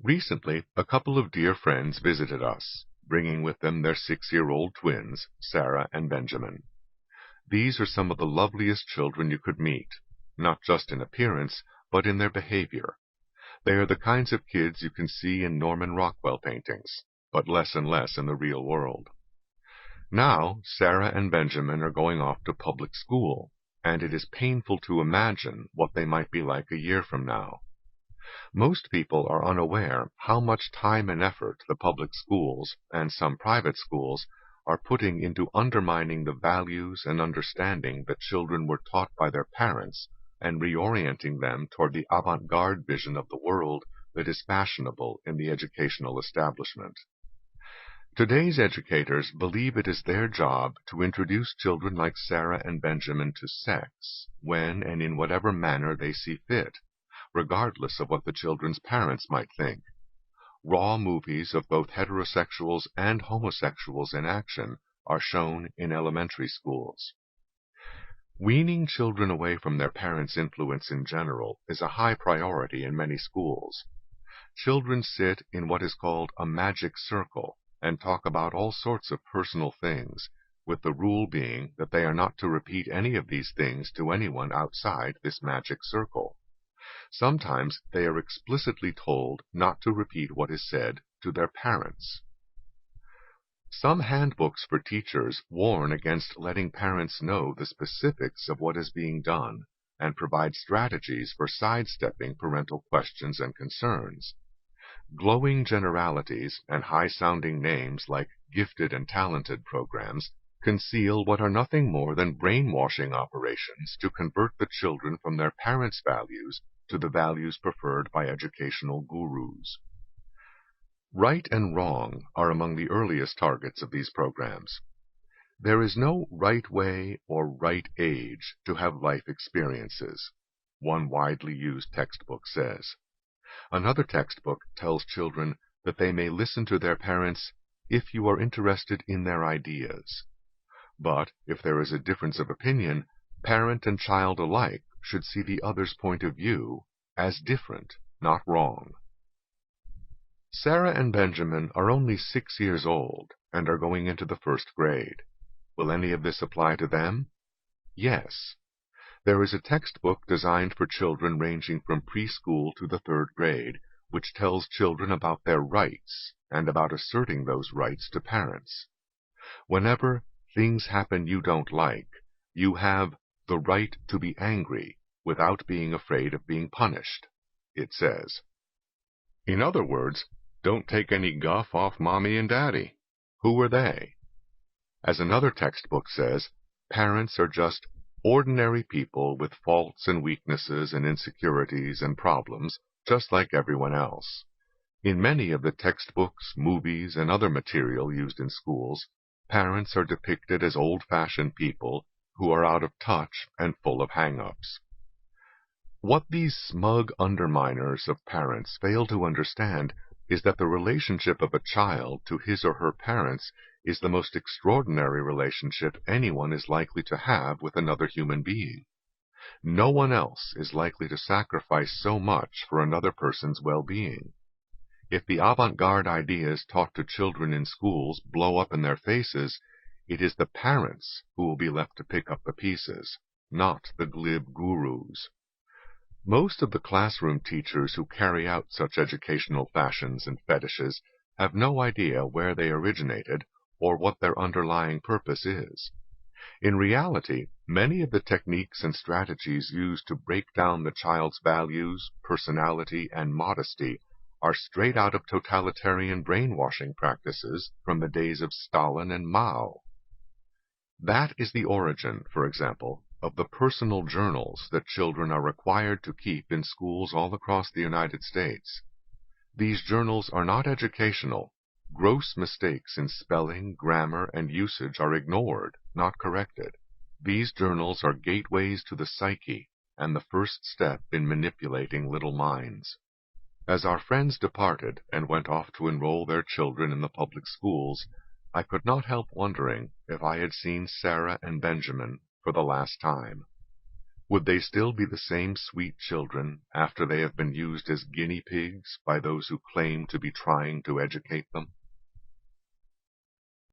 Recently, a couple of dear friends visited us, bringing with them their 6-year-old twins, Sarah and Benjamin. These are some of the loveliest children you could meet, not just in appearance, but in their behavior. They are the kinds of kids you can see in Norman Rockwell paintings, but less and less in the real world. Now, Sarah and Benjamin are going off to public school, and it is painful to imagine what they might be like a year from now. Most people are unaware how much time and effort the public schools, and some private schools, are putting into undermining the values and understanding that children were taught by their parents and reorienting them toward the avant-garde vision of the world that is fashionable in the educational establishment. Today's educators believe it is their job to introduce children like Sarah and Benjamin to sex when and in whatever manner they see fit, regardless of what the children's parents might think. Raw movies of both heterosexuals and homosexuals in action are shown in elementary schools. Weaning children away from their parents' influence in general is a high priority in many schools. Children sit in what is called a magic circle and talk about all sorts of personal things, with the rule being that they are not to repeat any of these things to anyone outside this magic circle. Sometimes they are explicitly told not to repeat what is said to their parents. Some handbooks for teachers warn against letting parents know the specifics of what is being done and provide strategies for sidestepping parental questions and concerns. Glowing generalities and high-sounding names like gifted and talented programs conceal what are nothing more than brainwashing operations to convert the children from their parents' values to the values preferred by educational gurus. Right and wrong are among the earliest targets of these programs. There is no right way or right age to have life experiences, one widely used textbook says. Another textbook tells children that they may listen to their parents if you are interested in their ideas. But if there is a difference of opinion, parent and child alike should see the other's point of view as different, not wrong. Sarah and Benjamin are only 6 years old and are going into the 1st grade. Will any of this apply to them? Yes. There is a textbook designed for children ranging from preschool to the 3rd grade, which tells children about their rights and about asserting those rights to parents. Whenever things happen you don't like, you have the right to be angry without being afraid of being punished, it says. In other words, don't take any guff off Mommy and Daddy. Who are they? As another textbook says, parents are just ordinary people with faults and weaknesses and insecurities and problems, just like everyone else. In many of the textbooks, movies, and other material used in schools, parents are depicted as old-fashioned people who are out of touch and full of hang-ups. What these smug underminers of parents fail to understand is that the relationship of a child to his or her parents is the most extraordinary relationship anyone is likely to have with another human being. No one else is likely to sacrifice so much for another person's well-being. If the avant-garde ideas taught to children in schools blow up in their faces, it is the parents who will be left to pick up the pieces, not the glib gurus. Most of the classroom teachers who carry out such educational fashions and fetishes have no idea where they originated or what their underlying purpose is. In reality, many of the techniques and strategies used to break down the child's values, personality, and modesty are straight out of totalitarian brainwashing practices from the days of Stalin and Mao. That is the origin, for example, of the personal journals that children are required to keep in schools all across the United States. These journals are not educational. Gross mistakes in spelling, grammar, and usage are ignored, not corrected. These journals are gateways to the psyche and the first step in manipulating little minds. As our friends departed and went off to enroll their children in the public schools, I could not help wondering if I had seen Sarah and Benjamin for the last time. Would they still be the same sweet children after they have been used as guinea pigs by those who claim to be trying to educate them?